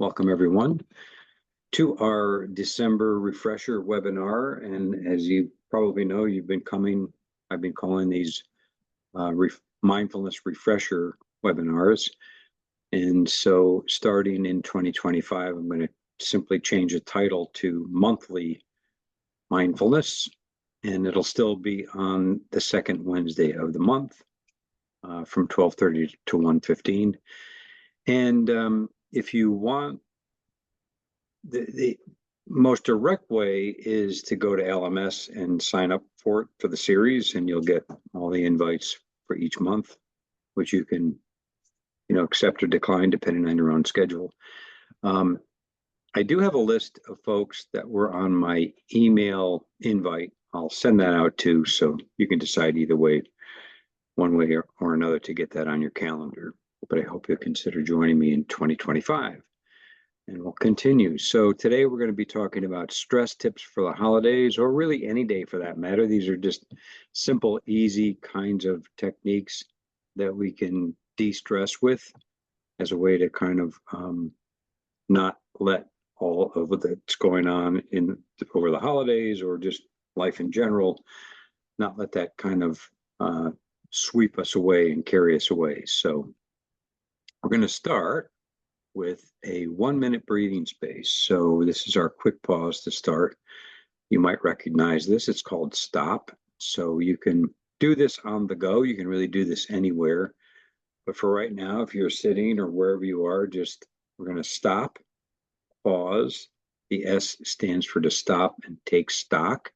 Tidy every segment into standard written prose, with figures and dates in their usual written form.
Welcome everyone to our December refresher webinar. And as you probably know, I've been calling these mindfulness refresher webinars. And so starting in 2025, I'm going to simply change the title to monthly mindfulness, and it'll still be on the second Wednesday of the month from 12:30 to 1:15. And if you want, the most direct way is to go to LMS and sign up for the series, and you'll get all the invites for each month, which you can, accept or decline depending on your own schedule. I do have a list of folks that were on my email invite. I'll send that out too, so you can decide either way, one way or another, to get that on your calendar. But I hope you'll consider joining me in 2025. And we'll continue. So today we're going to be talking about stress tips for the holidays, or really any day for that matter. These are just simple, easy kinds of techniques that we can de-stress with as a way to kind of not let all of that's going on over the holidays, or just life in general, not let that kind of sweep us away and carry us away. So we're going to start with a 1-minute breathing space. So this is our quick pause to start. You might recognize this. It's called stop. So you can do this on the go. You can really do this anywhere. But for right now, if you're sitting or wherever you are, we're going to stop, pause. The S stands for to stop and take stock.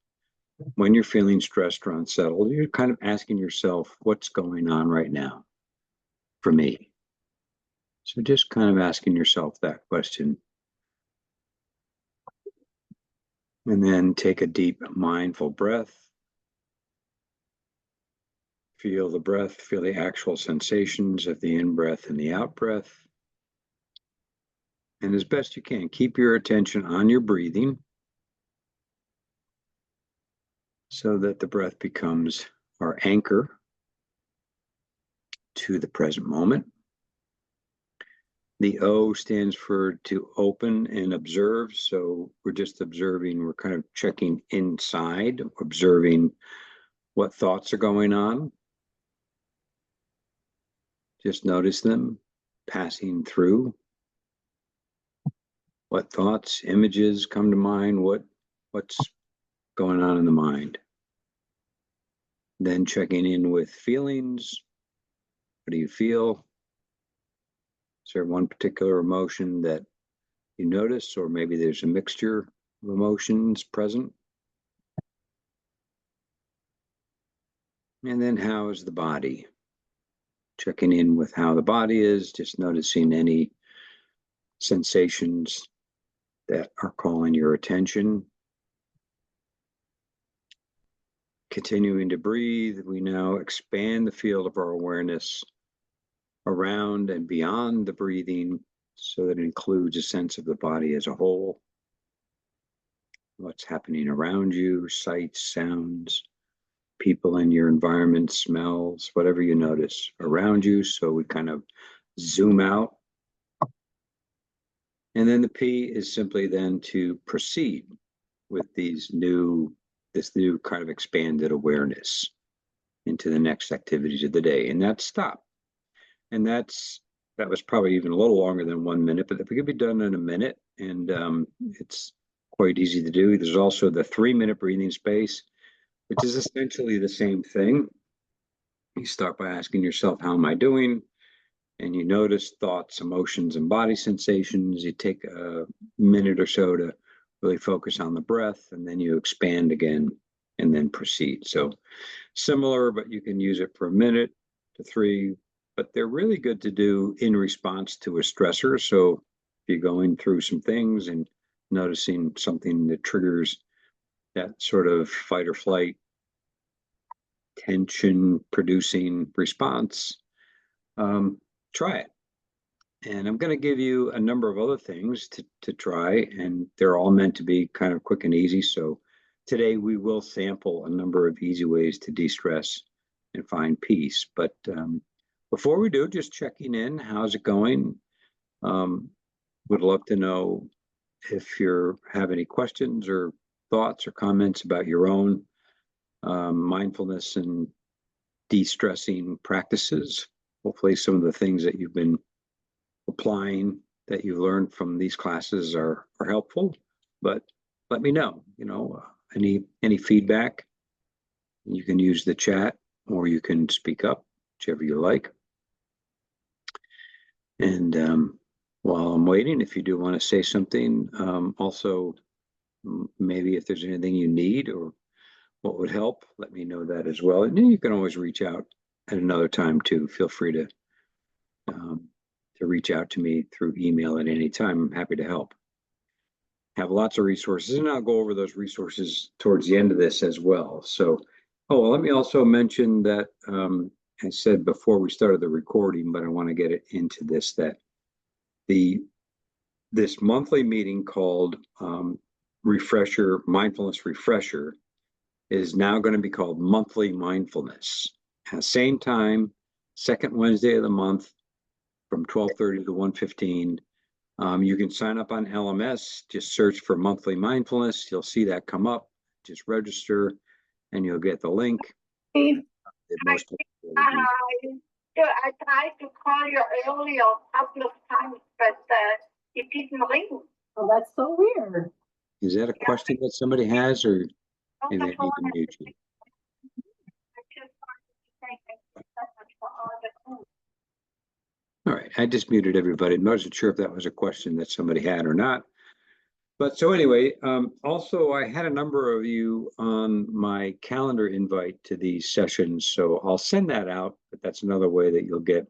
When you're feeling stressed or unsettled, you're kind of asking yourself, what's going on right now for me? So just kind of asking yourself that question. And then take a deep, mindful breath. Feel the breath, feel the actual sensations of the in-breath and the out-breath. And as best you can, keep your attention on your breathing so that the breath becomes our anchor to the present moment. The O stands for to open and observe. So we're just observing, we're kind of checking inside, observing what thoughts are going on. Just notice them passing through. What thoughts, images come to mind, what's going on in the mind. Then checking in with feelings. What do you feel? Is there one particular emotion that you notice, or maybe there's a mixture of emotions present? And then how is the body? Checking in with how the body is, just noticing any sensations that are calling your attention. Continuing to breathe, we now expand the field of our awareness around and beyond the breathing, so that it includes a sense of the body as a whole. What's happening around you, sights, sounds, people in your environment, smells, whatever you notice around you. So we kind of zoom out. And then the P is simply then to proceed with this new kind of expanded awareness into the next activities of the day. And that's stop. And that was probably even a little longer than 1 minute, but if it could be done in a minute, and it's quite easy to do. There's also the 3-minute breathing space, which is essentially the same thing. You start by asking yourself, how am I doing? And you notice thoughts, emotions, and body sensations. You take a minute or so to really focus on the breath, and then you expand again and then proceed. So similar, but you can use it for 1 minute to 3, but they're really good to do in response to a stressor. So if you're going through some things and noticing something that triggers that sort of fight or flight, tension producing response, try it. And I'm going to give you a number of other things to try, and they're all meant to be kind of quick and easy. So today we will sample a number of easy ways to de-stress and find peace. But before we do, just checking in, how's it going? would love to know if you have any questions or thoughts or comments about your own mindfulness and de-stressing practices. Hopefully some of the things that you've been applying that you learned from these classes are helpful, but let me know, any feedback. You can use the chat or you can speak up, whichever you like. And while I'm waiting, if you do want to say something, also maybe if there's anything you need or what would help, let me know that as well. And then you can always reach out at another time too. Feel free to reach out to me through email at any time. I'm happy to help. Have lots of resources, and I'll go over those resources towards the end of this as well. So, let me also mention that I said before we started the recording, but I want to get it into this, that this monthly meeting called Mindfulness Refresher is now going to be called Monthly Mindfulness. At the same time, second Wednesday of the month from 12:30 to 1:15. You can sign up on LMS, just search for Monthly Mindfulness. You'll see that come up. Just register and you'll get the link. I tried to call you earlier a couple of times, but it didn't ring. Oh, that's so weird. Is that a question that somebody has, or maybe I need to mute you? All right, I just muted everybody. I wasn't sure if that was a question that somebody had or not. But so anyway, also I had a number of you on my calendar invite to these sessions, so I'll send that out, but that's another way that you'll get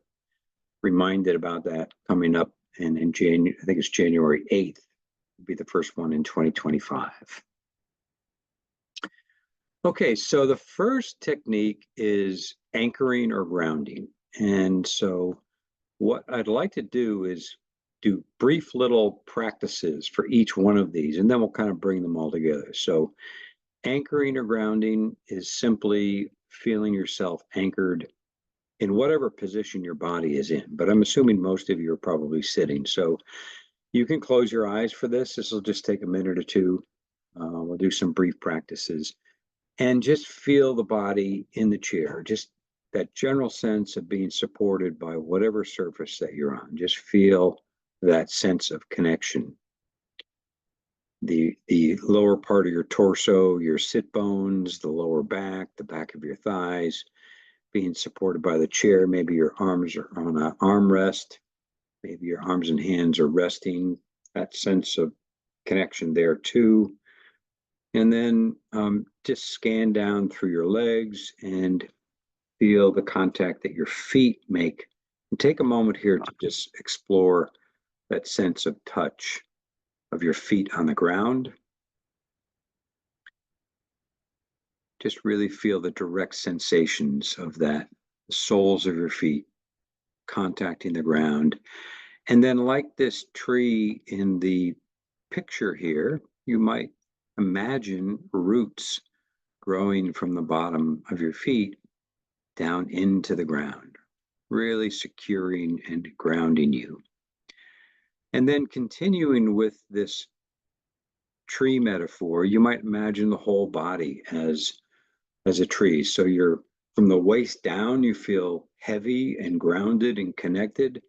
reminded about that coming up. And in January, I think it's January 8th, will be the first one in 2025. Okay, so the first technique is anchoring or grounding. And so what I'd like to do is do brief little practices for each one of these, and then we'll kind of bring them all together. So anchoring or grounding is simply feeling yourself anchored in whatever position your body is in, but I'm assuming most of you are probably sitting. So you can close your eyes for this. This will just take a minute or two. We'll do some brief practices and just feel the body in the chair, just that general sense of being supported by whatever surface that you're on. Just feel that sense of connection. The lower part of your torso, your sit bones, the lower back, the back of your thighs, being supported by the chair. Maybe your arms are on an armrest. Maybe your arms and hands are resting. That sense of connection there too. And then just scan down through your legs and feel the contact that your feet make. And take a moment here to just explore that sense of touch of your feet on the ground. Just really feel the direct sensations of that, the soles of your feet contacting the ground. And then, like this tree in the picture here, you might imagine roots growing from the bottom of your feet down into the ground, really securing and grounding you. And then continuing with this tree metaphor, you might imagine the whole body as a tree. So you're from the waist down, you feel heavy and grounded and connected.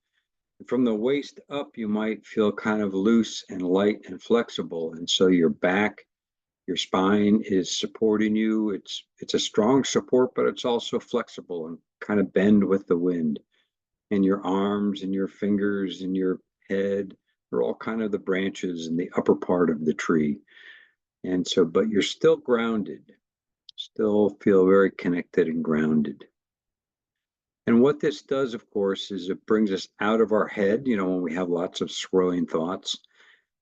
From the waist up, you might feel kind of loose and light and flexible. And so your back, your spine is supporting you. It's a strong support, but it's also flexible and kind of bend with the wind. And your arms and your fingers and your head are all kind of the branches in the upper part of the tree. And so, but you're still grounded, still feel very connected and grounded. And what this does, of course, is it brings us out of our head, when we have lots of swirling thoughts.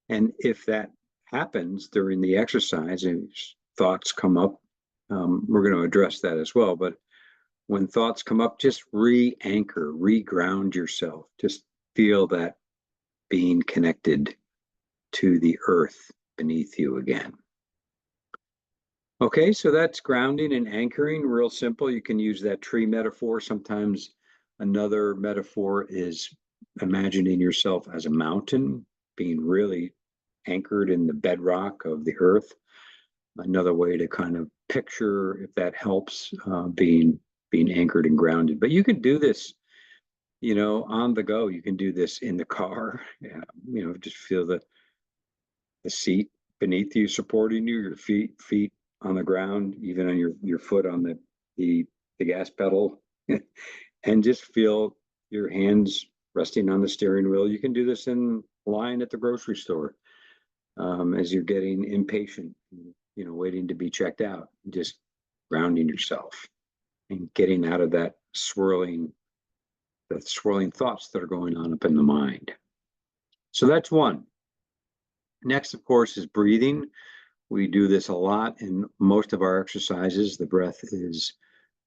And if that happens during the exercise and thoughts come up, we're going to address that as well. But when thoughts come up, just re-anchor, re-ground yourself. Just feel that being connected to the earth beneath you again. Okay, so that's grounding and anchoring, real simple. You can use that tree metaphor. Sometimes another metaphor is imagining yourself as a mountain being really anchored in the bedrock of the earth. Another way to kind of picture, if that helps, being anchored and grounded. But you can do this, on the go. You can do this in the car. Yeah, just feel the seat beneath you supporting you, your feet on the ground, even on your foot on the gas pedal, and just feel your hands resting on the steering wheel. You can do this in line at the grocery store, as you're getting impatient, waiting to be checked out, just grounding yourself and getting out of the swirling thoughts that are going on up in the mind. So that's one. Next, of course, is breathing. We do this a lot in most of our exercises. The breath is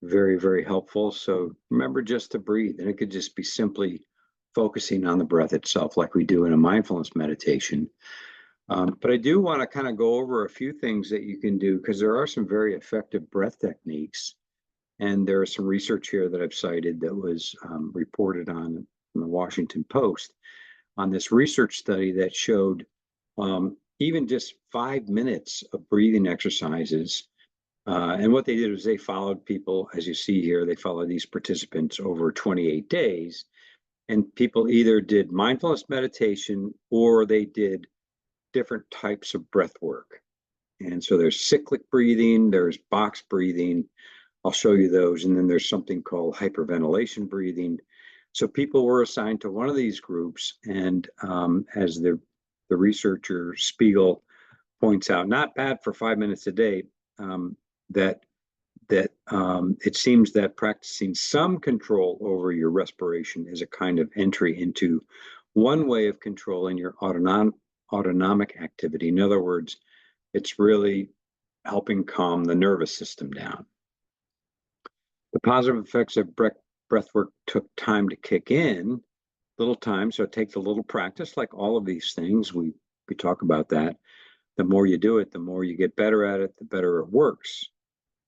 very, very helpful. So remember just to breathe, and it could just be simply focusing on the breath itself, like we do in a mindfulness meditation. But I do want to kind of go over a few things that you can do, because there are some very effective breath techniques. And there is some research here that I've cited that was reported on in the Washington Post on this research study that showed even just 5 minutes of breathing exercises. And what they did was they followed people, as you see here, they followed these participants over 28 days. And people either did mindfulness meditation or they did different types of breath work. And so there's cyclic breathing, there's box breathing. I'll show you those. And then there's something called hyperventilation breathing. So people were assigned to one of these groups. And as the researcher Spiegel points out, not bad for 5 minutes a day, that it seems that practicing some control over your respiration is a kind of entry into one way of controlling your autonomic activity. In other words, it's really helping calm the nervous system down. The positive effects of breath work took time to kick in, little time, so it takes a little practice, like all of these things. We talk about that. The more you do it, the more you get better at it, the better it works.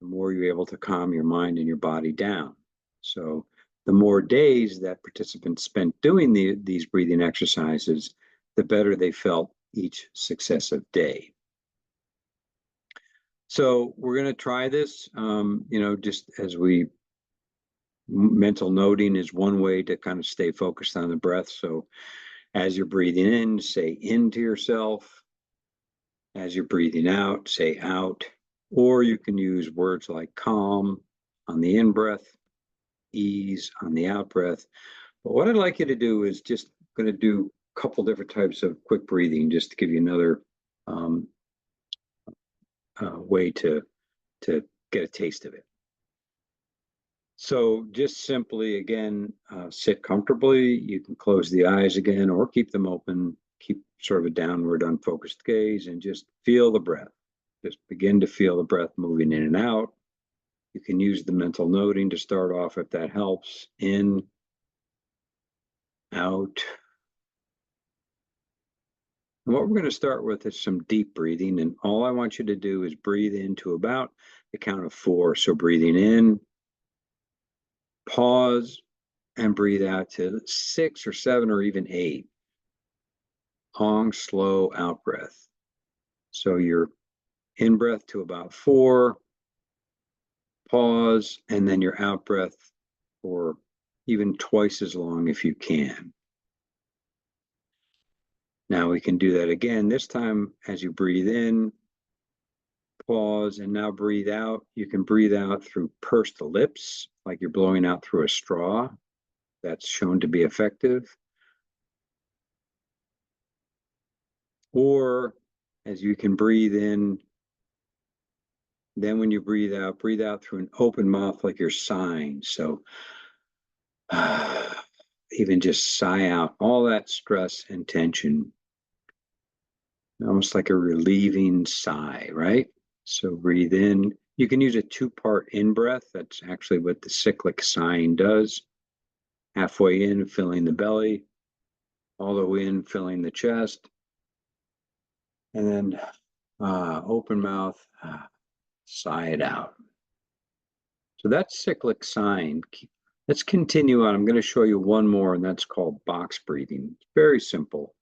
The more you're able to calm your mind and your body down. So the more days that participants spent doing these breathing exercises, the better they felt each successive day. So we're going to try this, just as mental noting is one way to kind of stay focused on the breath. So as you're breathing in, say in to yourself. As you're breathing out, say out. Or you can use words like calm on the in-breath, ease on the out-breath. But what I'd like you to do is just going to do a couple different types of quick breathing, just to give you another way to get a taste of it. So just simply, again, sit comfortably. You can close the eyes again or keep them open. Keep sort of a downward, unfocused gaze and just feel the breath. Just begin to feel the breath moving in and out. You can use the mental noting to start off if that helps. In, out. And what we're going to start with is some deep breathing. And all I want you to do is breathe into about the count of 4. So breathing in, pause, and breathe out to 6 or 7 or even 8. Long, slow out breath. So your in breath to about 4, pause, and then your out breath for even twice as long if you can. Now we can do that again. This time, as you breathe in, pause, and now breathe out. You can breathe out through pursed lips, like you're blowing out through a straw. That's shown to be effective. Or as you can breathe in, then when you breathe out through an open mouth like you're sighing. So even just sigh out all that stress and tension, almost like a relieving sigh, right? So breathe in. You can use a 2-part in-breath. That's actually what the cyclic sighing does. Halfway in, filling the belly, all the way in, filling the chest, and then open mouth, sigh it out. So that's cyclic sighing. Let's continue on. I'm going to show you one more, and that's called box breathing. It's very simple.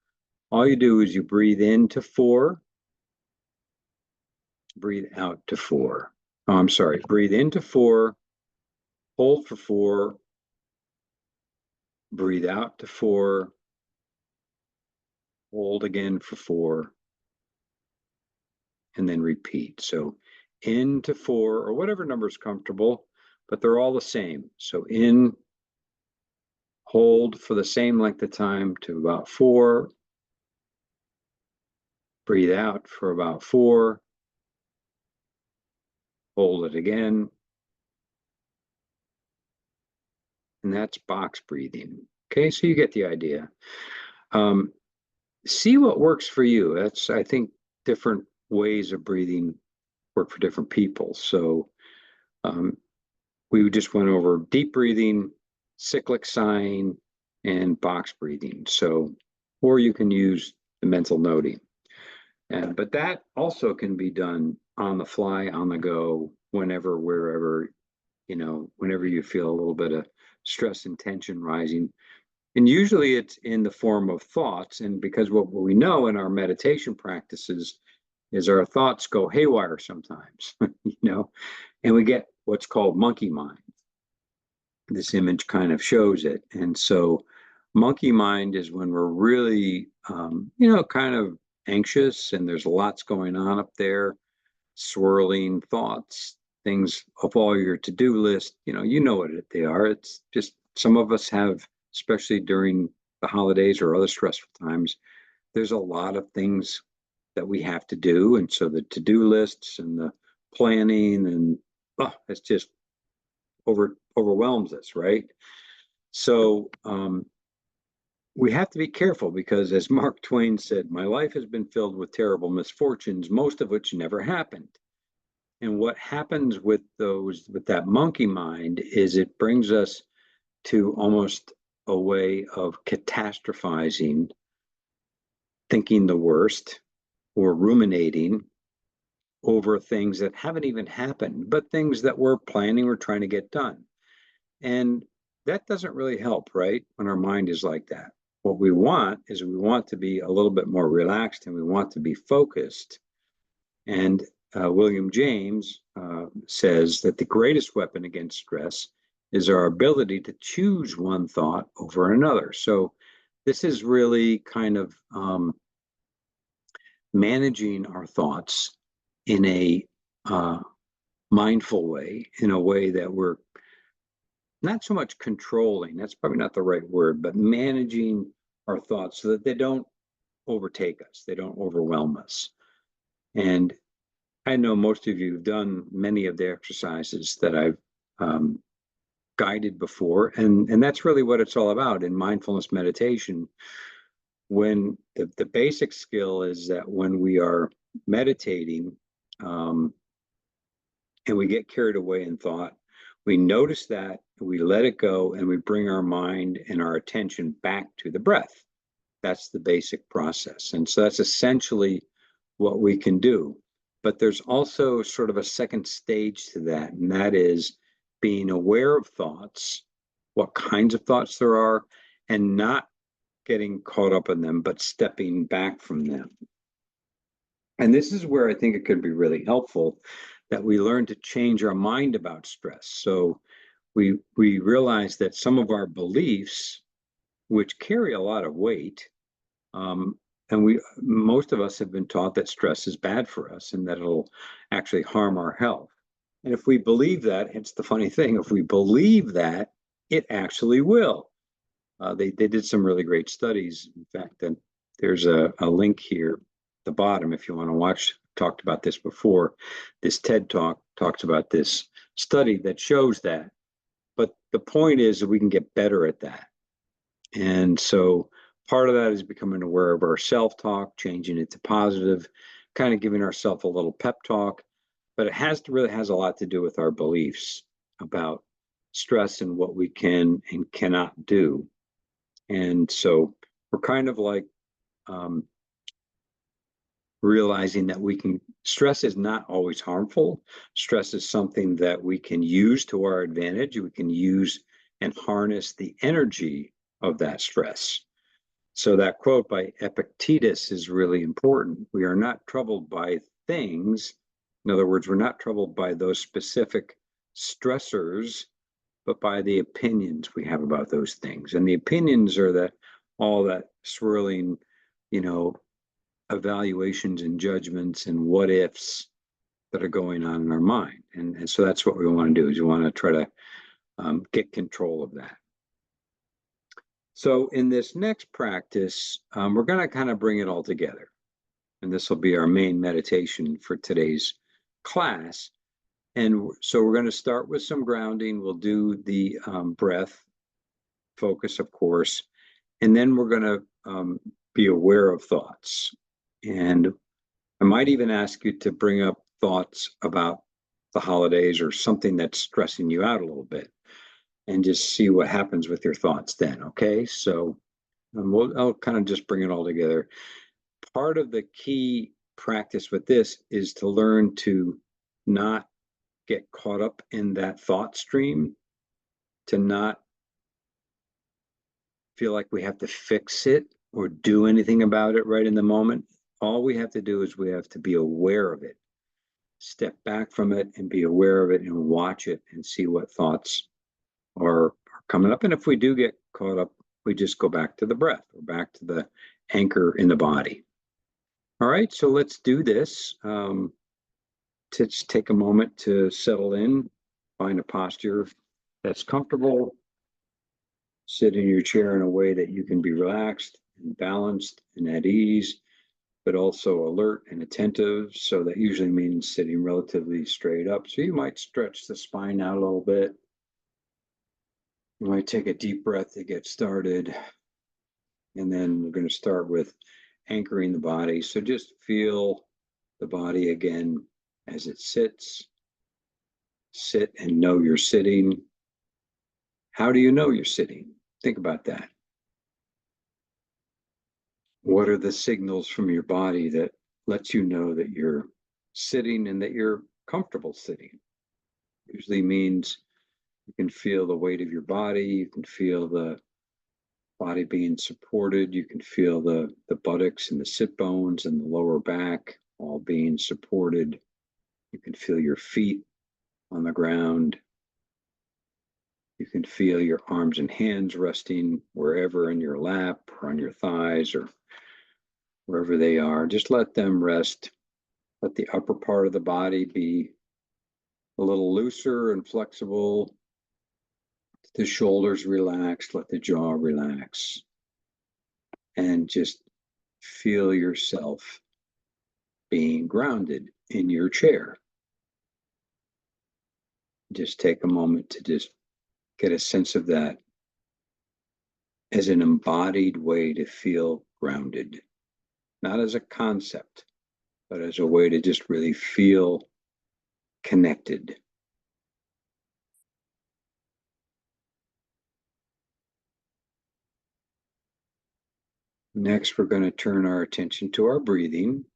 All you do is you breathe into 4, breathe out to 4. Oh, I'm sorry. Breathe into 4, hold for 4, breathe out to 4, hold again for 4, and then repeat. So into 4, or whatever number is comfortable, but they're all the same. So in, hold for the same length of time to about 4, breathe out for about 4, hold it again, and that's box breathing. Okay, so you get the idea. See what works for you. That's, I think, different ways of breathing work for different people. So we just went over deep breathing, cyclic sighing, and box breathing. So, or you can use the mental noting. But that also can be done on the fly, on the go, whenever, wherever, whenever you feel a little bit of stress and tension rising. And usually it's in the form of thoughts. And because what we know in our meditation practices is our thoughts go haywire sometimes, and we get what's called monkey mind. This image kind of shows it. And so monkey mind is when we're really, kind of anxious and there's lots going on up there, swirling thoughts, things of all your to-do list, you know what they are. It's just some of us have, especially during the holidays or other stressful times, there's a lot of things that we have to do. And so the to-do lists and the planning and it's just overwhelms us, right? So we have to be careful because, as Mark Twain said, my life has been filled with terrible misfortunes, most of which never happened. And what happens with that monkey mind is it brings us to almost a way of catastrophizing, thinking the worst, or ruminating over things that haven't even happened, but things that we're planning or trying to get done. And that doesn't really help, right? When our mind is like that. What we want is we want to be a little bit more relaxed and we want to be focused. And William James says that the greatest weapon against stress is our ability to choose one thought over another. So this is really kind of managing our thoughts in a mindful way, in a way that we're not so much controlling, that's probably not the right word, but managing our thoughts so that they don't overtake us, they don't overwhelm us. And I know most of you have done many of the exercises that I've guided before, and that's really what it's all about in mindfulness meditation. When the basic skill is that when we are meditating and we get carried away in thought, we notice that, we let it go, and we bring our mind and our attention back to the breath. That's the basic process. And so that's essentially what we can do. But there's also sort of a second stage to that, and that is being aware of thoughts, what kinds of thoughts there are, and not getting caught up in them, but stepping back from them. And this is where I think it could be really helpful that we learn to change our mind about stress. So we realize that some of our beliefs, which carry a lot of weight, and most of us have been taught that stress is bad for us and that it'll actually harm our health. And if we believe that, it's the funny thing, if we believe that, it actually will. They did some really great studies. In fact, there's a link here at the bottom if you want to watch. Talked about this before. This TED Talk talks about this study that shows that. But the point is that we can get better at that. And so part of that is becoming aware of our self-talk, changing it to positive, kind of giving ourselves a little pep talk. But it really has a lot to do with our beliefs about stress and what we can and cannot do. And so we're kind of like realizing that stress is not always harmful. Stress is something that we can use to our advantage. We can use and harness the energy of that stress. So that quote by Epictetus is really important. We are not troubled by things. In other words, we're not troubled by those specific stressors, but by the opinions we have about those things. And the opinions are that all that swirling, evaluations and judgments and what ifs that are going on in our mind. And so that's what we want to do, is we want to try to get control of that. So in this next practice, we're going to kind of bring it all together. And this will be our main meditation for today's class. And so we're going to start with some grounding. We'll do the breath focus, of course. And then we're going to be aware of thoughts. And I might even ask you to bring up thoughts about the holidays or something that's stressing you out a little bit, and just see what happens with your thoughts then, okay? So I'll kind of just bring it all together. Part of the key practice with this is to learn to not get caught up in that thought stream, to not feel like we have to fix it or do anything about it right in the moment. All we have to do is we have to be aware of it, step back from it and be aware of it and watch it and see what thoughts are coming up. And if we do get caught up, we just go back to the breath or back to the anchor in the body. All right, so let's do this. Just take a moment to settle in, find a posture that's comfortable. Sit in your chair in a way that you can be relaxed and balanced and at ease, but also alert and attentive. So that usually means sitting relatively straight up. So you might stretch the spine out a little bit. You might take a deep breath to get started. And then we're going to start with anchoring the body. So just feel the body again as it sits. Sit and know you're sitting. How do you know you're sitting? Think about that. What are the signals from your body that lets you know that you're sitting and that you're comfortable sitting? Usually means you can feel the weight of your body. You can feel the body being supported. You can feel the buttocks and the sit bones and the lower back all being supported. You can feel your feet on the ground. You can feel your arms and hands resting wherever in your lap or on your thighs or wherever they are. Just let them rest. Let the upper part of the body be a little looser and flexible. Let the shoulders relax. Let the jaw relax. And just feel yourself being grounded in your chair. Just take a moment to just get a sense of that as an embodied way to feel grounded, not as a concept, but as a way to just really feel connected. Next, we're going to turn our attention to our breathing,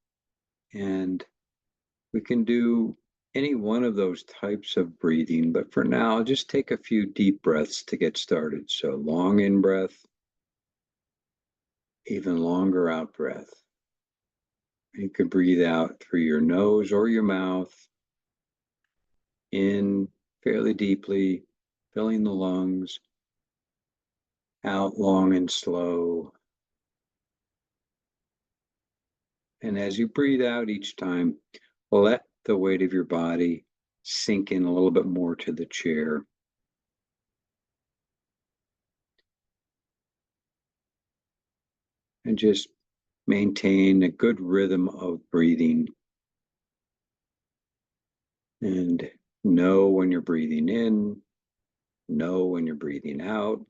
and we can do any one of those types of breathing, but for now, just take a few deep breaths to get started. So long in breath, even longer out breath. You can breathe out through your nose or your mouth, in fairly deeply, filling the lungs, out long and slow. And as you breathe out each time, let the weight of your body sink in a little bit more to the chair. And just maintain a good rhythm of breathing. And know when you're breathing in, know when you're breathing out.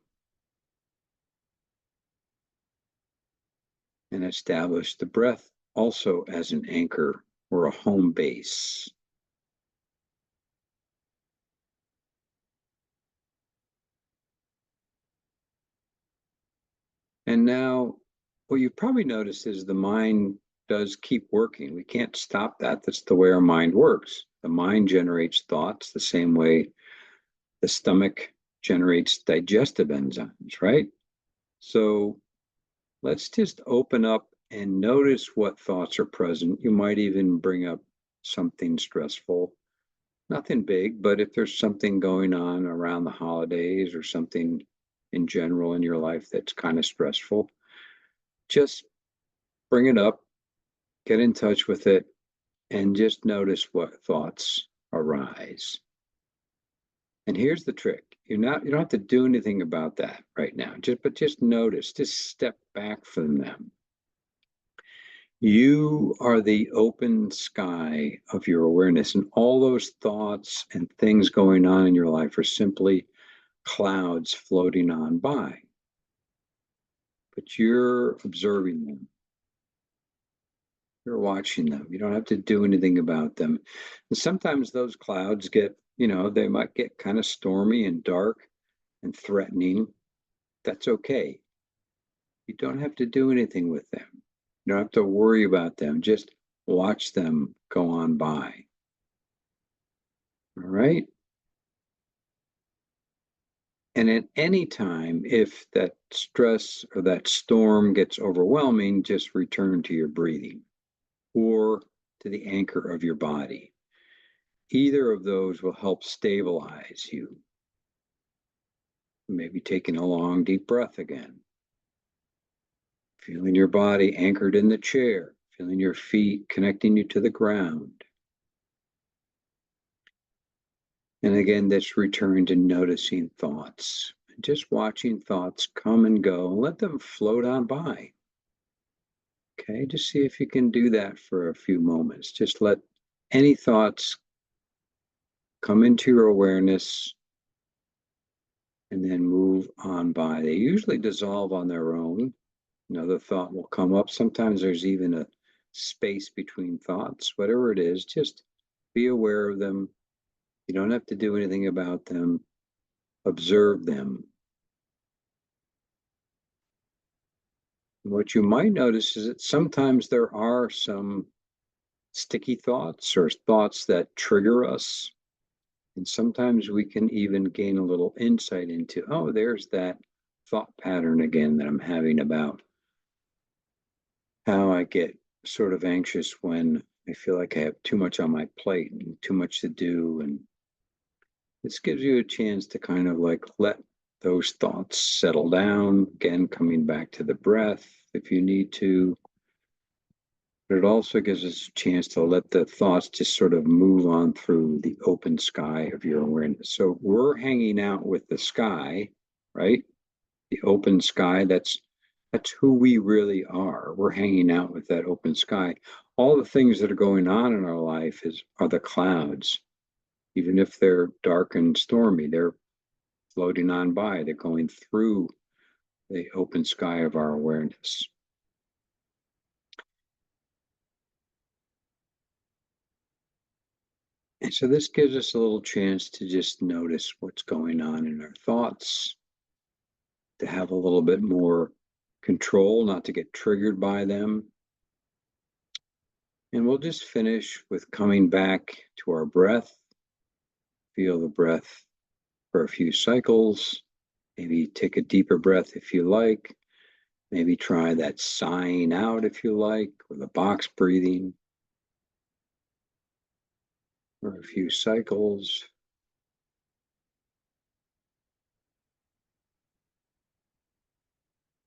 And establish the breath also as an anchor or a home base. And now, what you've probably noticed is the mind does keep working. We can't stop that. That's the way our mind works. The mind generates thoughts the same way the stomach generates digestive enzymes, right? So let's just open up and notice what thoughts are present. You might even bring up something stressful. Nothing big, but if there's something going on around the holidays or something in general in your life that's kind of stressful, just bring it up, get in touch with it, and just notice what thoughts arise. And here's the trick. You don't have to do anything about that right now. Just notice, just step back from them. You are the open sky of your awareness, and all those thoughts and things going on in your life are simply clouds floating on by. But you're observing them. You're watching them. You don't have to do anything about them. And sometimes those clouds get, they might get kind of stormy and dark and threatening. That's okay. You don't have to do anything with them. You don't have to worry about them. Just watch them go on by. All right? And at any time, if that stress or that storm gets overwhelming, just return to your breathing or to the anchor of your body. Either of those will help stabilize you. Maybe taking a long, deep breath again. Feeling your body anchored in the chair, feeling your feet connecting you to the ground. And again, this return to noticing thoughts. Just watching thoughts come and go and let them float on by. Okay, just see if you can do that for a few moments. Just let any thoughts come into your awareness and then move on by. They usually dissolve on their own. Another thought will come up. Sometimes there's even a space between thoughts. Whatever it is, just be aware of them. You don't have to do anything about them. Observe them. What you might notice is that sometimes there are some sticky thoughts or thoughts that trigger us. And sometimes we can even gain a little insight into, oh, there's that thought pattern again that I'm having about how I get sort of anxious when I feel like I have too much on my plate and too much to do. And this gives you a chance to kind of like let those thoughts settle down, again, coming back to the breath if you need to. But it also gives us a chance to let the thoughts just sort of move on through the open sky of your awareness. So we're hanging out with the sky, right? The open sky, that's who we really are. We're hanging out with that open sky. All the things that are going on in our life are the clouds. Even if they're dark and stormy, they're floating on by. They're going through the open sky of our awareness. And so this gives us a little chance to just notice what's going on in our thoughts, to have a little bit more control, not to get triggered by them. And we'll just finish with coming back to our breath. Feel the breath for a few cycles. Maybe take a deeper breath if you like. Maybe try that sighing out if you like, or the box breathing for a few cycles.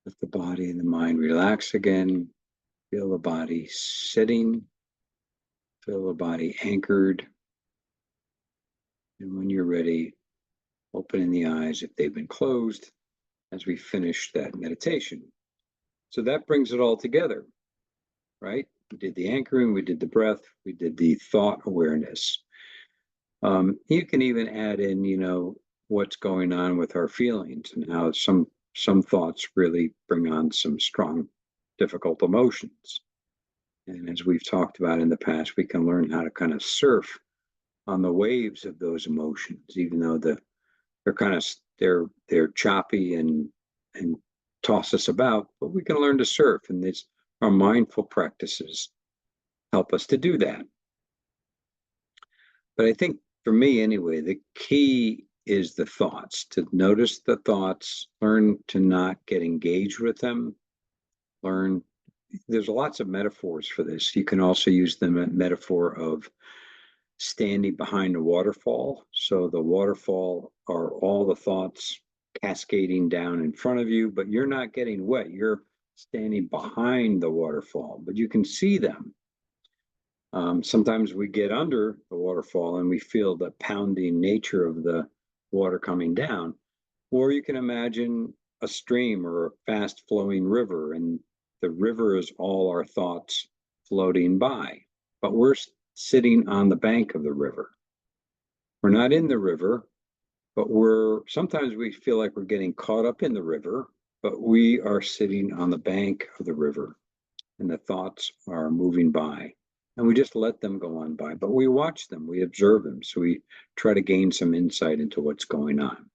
Let the body and the mind relax again. Feel the body sitting. Feel the body anchored. And when you're ready, opening the eyes if they've been closed as we finish that meditation. So that brings it all together, right? We did the anchoring, we did the breath, we did the thought awareness. You can even add in, what's going on with our feelings and how some thoughts really bring on some strong, difficult emotions. And as we've talked about in the past, we can learn how to kind of surf on the waves of those emotions, even though they're kind of they're choppy and toss us about, but we can learn to surf, and our mindful practices help us to do that. But I think for me anyway, the key is the thoughts, to notice the thoughts, learn to not get engaged with them, learn. There's lots of metaphors for this. You can also use the metaphor of standing behind a waterfall. So the waterfall are all the thoughts cascading down in front of you, but you're not getting wet. You're standing behind the waterfall, but you can see them. Sometimes we get under the waterfall and we feel the pounding nature of the water coming down. Or you can imagine a stream or a fast flowing river, and the river is all our thoughts floating by, but we're sitting on the bank of the river. We're not in the river, but sometimes we feel like we're getting caught up in the river, but we are sitting on the bank of the river and the thoughts are moving by. And we just let them go on by, but we watch them, we observe them. So we try to gain some insight into what's going on.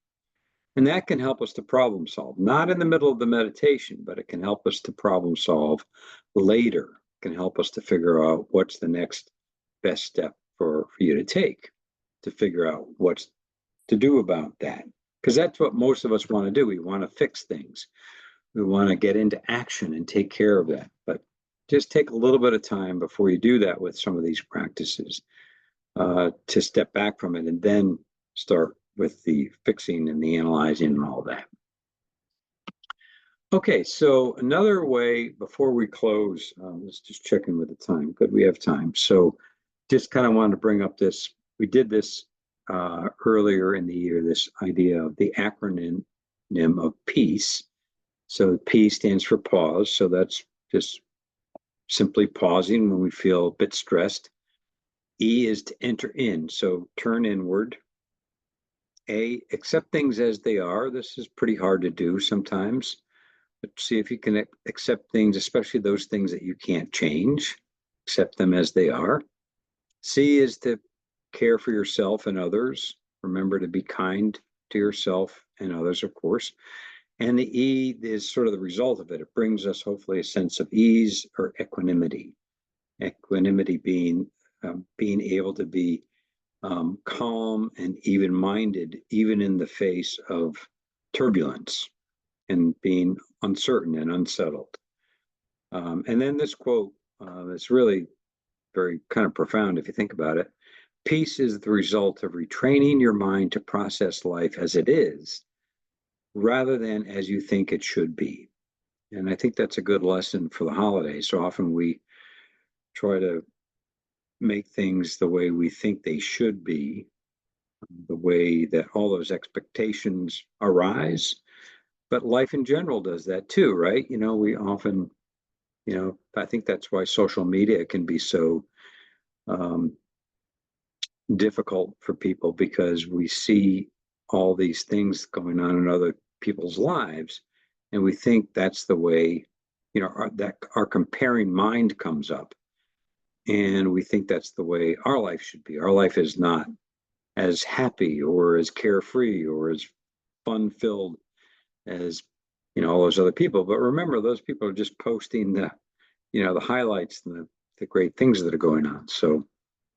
And that can help us to problem solve, not in the middle of the meditation, but it can help us to problem solve later. It can help us to figure out what's the next best step for you to take to figure out what's to do about that. Because that's what most of us want to do. We want to fix things. We want to get into action and take care of that. But just take a little bit of time before you do that with some of these practices to step back from it and then start with the fixing and the analyzing and all that. Okay, so another way before we close, let's just check in with the time. Good, we have time. So just kind of wanted to bring up this. We did this earlier in the year, this idea of the acronym of PEACE. So P stands for pause. So that's just simply pausing when we feel a bit stressed. E is to enter in. So turn inward. A, accept things as they are. This is pretty hard to do sometimes. But see if you can accept things, especially those things that you can't change. Accept them as they are. C is to care for yourself and others. Remember to be kind to yourself and others, of course. And the E is sort of the result of it. It brings us hopefully a sense of ease or equanimity. Equanimity being able to be calm and even-minded, even in the face of turbulence and being uncertain and unsettled. And then this quote is really very kind of profound if you think about it. Peace is the result of retraining your mind to process life as it is, rather than as you think it should be. And I think that's a good lesson for the holidays. So often we try to make things the way we think they should be, the way that all those expectations arise. But life in general does that too, right? We often, I think that's why social media can be so difficult for people, because we see all these things going on in other people's lives, and we think that's the way, that our comparing mind comes up, and we think that's the way our life should be. Our life is not as happy or as carefree or as fun-filled as all those other people. But remember, those people are just posting the highlights and the great things that are going on. So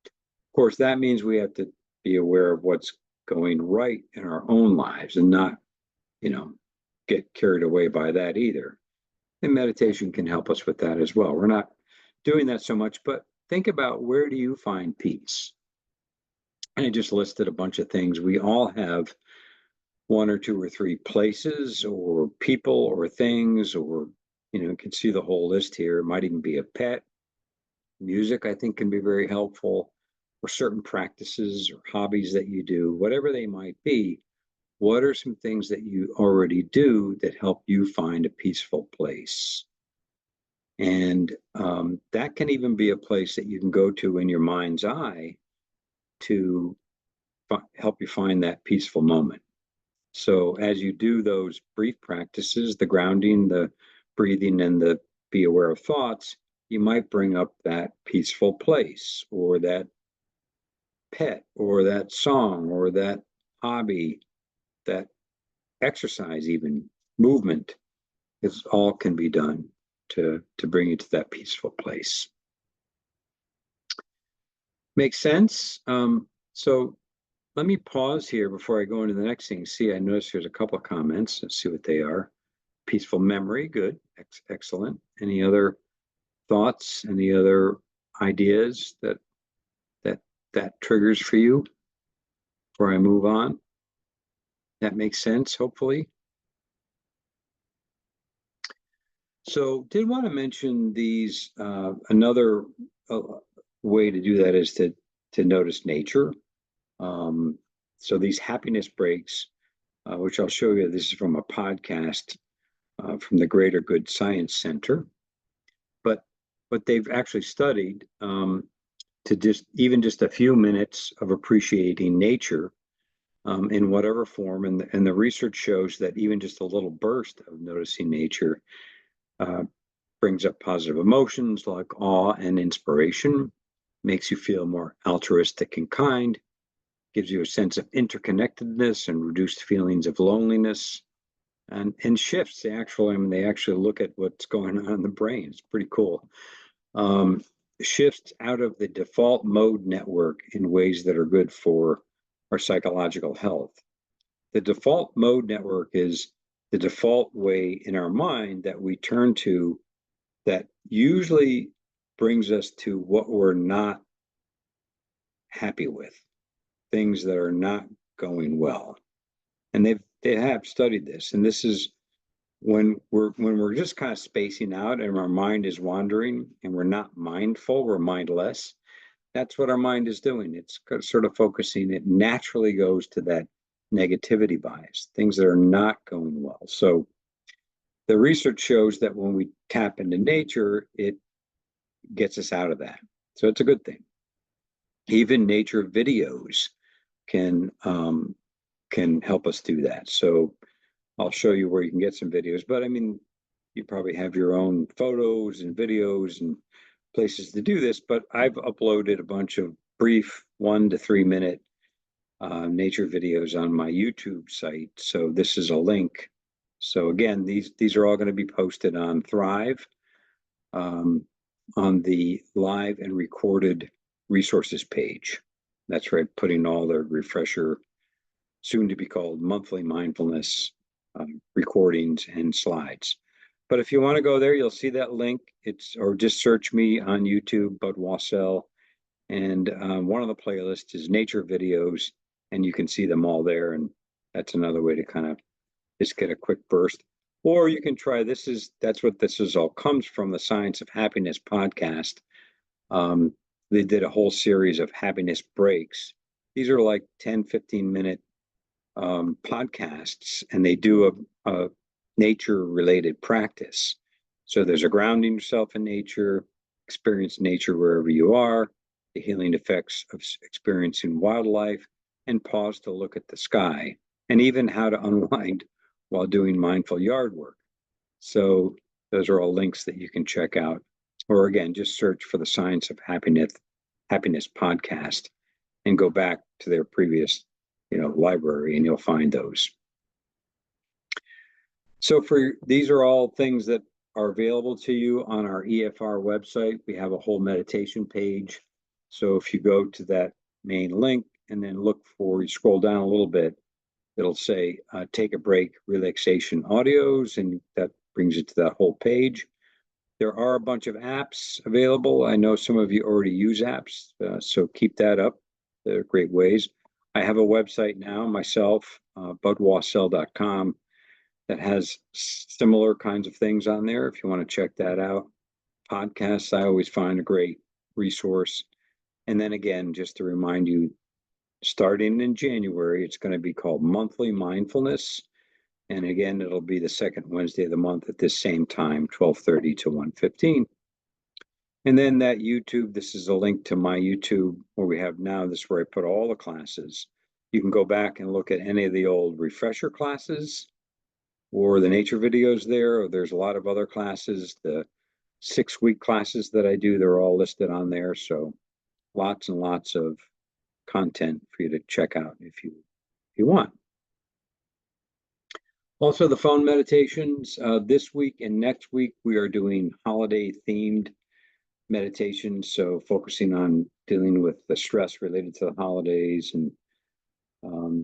of course that means we have to be aware of what's going right in our own lives and not get carried away by that either. And meditation can help us with that as well. We're not doing that so much, but think about, where do you find peace? And I just listed a bunch of things. We all have one or two or three places or people or things, or you can see the whole list here. It might even be a pet. Music, I think, can be very helpful, or certain practices or hobbies that you do, whatever they might be. What are some things that you already do that help you find a peaceful place? And that can even be a place that you can go to in your mind's eye to help you find that peaceful moment. So as you do those brief practices, the grounding, the breathing, and the be aware of thoughts, you might bring up that peaceful place, or that pet, or that song, or that hobby, that exercise, even movement. It's all can be done to bring you to that peaceful place. Makes sense? So let me pause here before I go into the next thing. See, I noticed there's a couple of comments. Let's see what they are. Peaceful memory, good. Excellent. Any other thoughts? Any other ideas that triggers for you before I move on? That makes sense, hopefully. So did want to mention these, another way to do that is to notice nature. So these happiness breaks, which I'll show you, this is from a podcast from the Greater Good Science Center. But they've actually studied to just a few minutes of appreciating nature in whatever form, and the research shows that even just a little burst of noticing nature brings up positive emotions like awe and inspiration, makes you feel more altruistic and kind, gives you a sense of interconnectedness and reduced feelings of loneliness, and shifts the actual, I mean, they actually look at what's going on in the brain. It's pretty cool. Shifts out of the default mode network in ways that are good for our psychological health. The default mode network is the default way in our mind that we turn to that usually brings us to what we're not happy with, things that are not going well. And they have studied this, and this is when we're just kind of spacing out and our mind is wandering and we're not mindful, we're mindless. That's what our mind is doing. It's sort of focusing. It naturally goes to that negativity bias, things that are not going well. So the research shows that when we tap into nature, it gets us out of that. So it's a good thing. Even nature videos can help us do that. So I'll show you where you can get some videos, but I mean, you probably have your own photos and videos and places to do this, but I've uploaded a bunch of brief 1 to 3 minute nature videos on my YouTube site. So this is a link. So again, these are all going to be posted on Thrive, on the live and recorded resources page. That's right, putting all the refresher, soon to be called monthly mindfulness recordings and slides. But if you want to go there, you'll see that link. Or just search me on YouTube, Bud Wassell, and one of the playlists is nature videos, and you can see them all there. And that's another way to kind of just get a quick burst. Or you can try that's what this is all comes from, the Science of Happiness podcast. They did a whole series of happiness breaks. These are like 10, 15-minute podcasts, and they do a nature-related practice. So there's a grounding yourself in nature, experience nature wherever you are, the healing effects of experiencing wildlife, and pause to look at the sky, and even how to unwind while doing mindful yard work. So those are all links that you can check out. Or again, just search for the Science of Happiness podcast and go back to their previous library, and you'll find those. So these are all things that are available to you on our EFR website. We have a whole meditation page. So if you go to that main link and then you scroll down a little bit, it'll say take a break, relaxation audios, and that brings it to that whole page. There are a bunch of apps available. I know some of you already use apps, so keep that up. They're great ways. I have a website now myself, budwassell.com, that has similar kinds of things on there if you want to check that out. Podcasts, I always find a great resource. And then again, just to remind you, starting in January, it's going to be called Monthly Mindfulness. And again, it'll be the second Wednesday of the month at this same time, 12:30 to 1:15. And then that YouTube, this is a link to my YouTube where we have now, this is where I put all the classes. You can go back and look at any of the old refresher classes or the nature videos there, or there's a lot of other classes. The 6-week classes that I do, they're all listed on there. So lots and lots of content for you to check out if you want. Also, the phone meditations, this week and next week, we are doing holiday themed meditations. So focusing on dealing with the stress related to the holidays and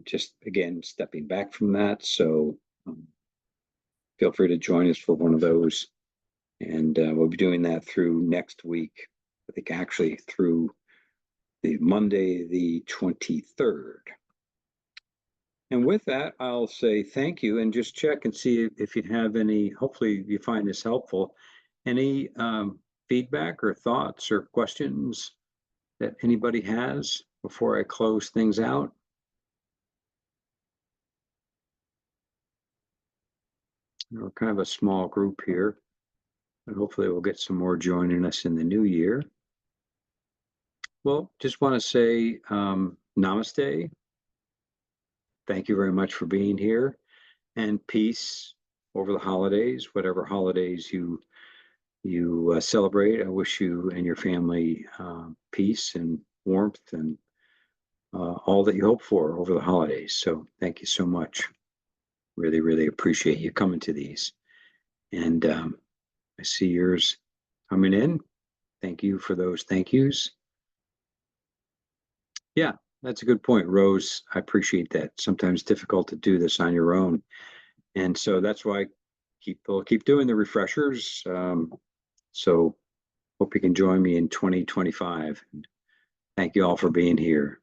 just, again, stepping back from that. So feel free to join us for one of those. And we'll be doing that through next week. I think actually through the Monday, the 23rd. And with that, I'll say thank you and just check and see if you have any, hopefully you find this helpful, any feedback or thoughts or questions that anybody has before I close things out. We're kind of a small group here, but hopefully we'll get some more joining us in the new year. Well, just want to say namaste. Thank you very much for being here, and peace over the holidays, whatever holidays you celebrate. I wish you and your family peace and warmth and all that you hope for over the holidays. So thank you so much. Really, really appreciate you coming to these. And I see yours coming in. Thank you for those thank yous. Yeah, that's a good point, Rose. I appreciate that. Sometimes difficult to do this on your own. And so that's why we'll keep doing the refreshers. So hope you can join me in 2025. And thank you all for being here.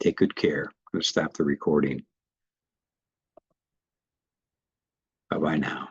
Take good care. I'm going to stop the recording. Bye-bye now.